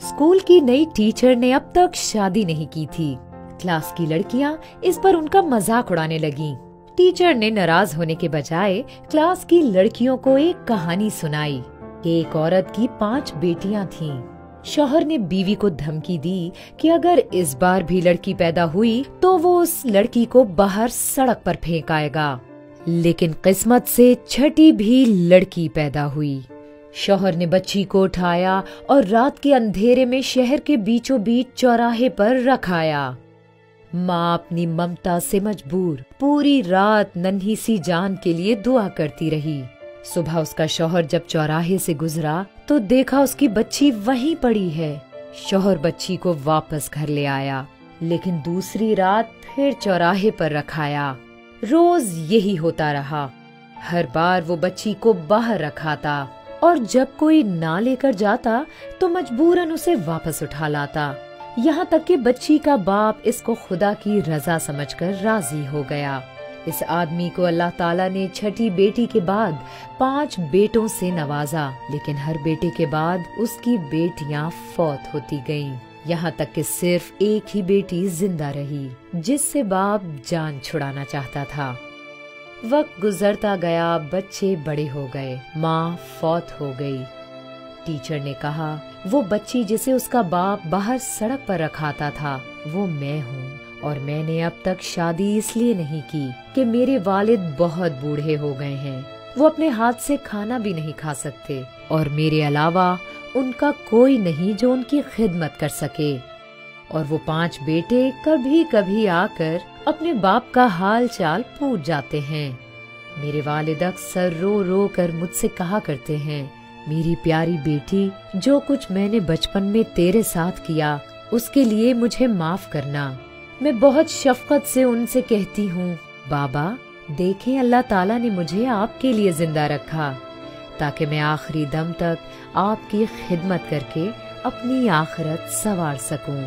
School की नई teacher ने अब तक शादी नहीं की थी। क्लास की लड़कियां इस पर उनका मजाक उड़ाने लगीं। टीचर ने नाराज होने के बजाय क्लास की लड़कियों को एक कहानी सुनाई कि एक औरत की 5 बेटियां थीं। शौहर ने बीवी को धमकी दी कि अगर इस बार भी लड़की पैदा हुई तो वो उस लड़की को बाहर सड़क पर फेंक आएगा। लेकिन किस्मत से छठी भी लड़की पैदा हुई। शौहर ने बच्ची को उठाया और रात के अंधेरे में शहर के बीचों बीच चौराहे पर रखाया। माँ अपनी ममता से मजबूर पूरी रात नन्ही सी जान के लिए दुआ करती रही। सुबह उसका शौहर जब चौराहे से गुजरा तो देखा उसकी बच्ची वहीं पड़ी है। शौहर बच्ची को वापस घर ले आया, लेकिन दूसरी रात फिर चौराहे पर रखाया। रोज यही होता रहा। हर बार वो बच्ची को बाहर रखाता और जब कोई ना लेकर जाता तो मजबूरन उसे वापस उठा लाता। यहाँ तक कि बच्ची का बाप इसको खुदा की रजा समझकर राजी हो गया। इस आदमी को अल्लाह ताला ने छठी बेटी के बाद 5 बेटों से नवाजा, लेकिन हर बेटे के बाद उसकी बेटियां फौत होती गईं। यहाँ तक कि सिर्फ एक ही बेटी जिंदा रही, जिससे बाप जान छुड़ाना चाहता था। वक्त गुजरता गया, बच्चे बड़े हो गए, माँ फौत हो गई। टीचर ने कहा, वो बच्ची जिसे उसका बाप बाहर सड़क पर रखाता था वो मैं हूँ, और मैंने अब तक शादी इसलिए नहीं की कि मेरे वालिद बहुत बूढ़े हो गए हैं। वो अपने हाथ से खाना भी नहीं खा सकते और मेरे अलावा उनका कोई नहीं जो उनकी खिदमत कर सके। और वो 5 बेटे कभी कभी आकर अपने बाप का हाल चाल पूछ जाते हैं। मेरे वालिद अक्सर रो रो कर मुझसे कहा करते हैं, मेरी प्यारी बेटी, जो कुछ मैंने बचपन में तेरे साथ किया उसके लिए मुझे माफ करना। मैं बहुत शफकत से उनसे कहती हूँ, बाबा देखें, अल्लाह ताला ने मुझे आपके लिए जिंदा रखा ताकि मैं आखिरी दम तक आपकी खिदमत करके अपनी आखिरत संवार सकूं।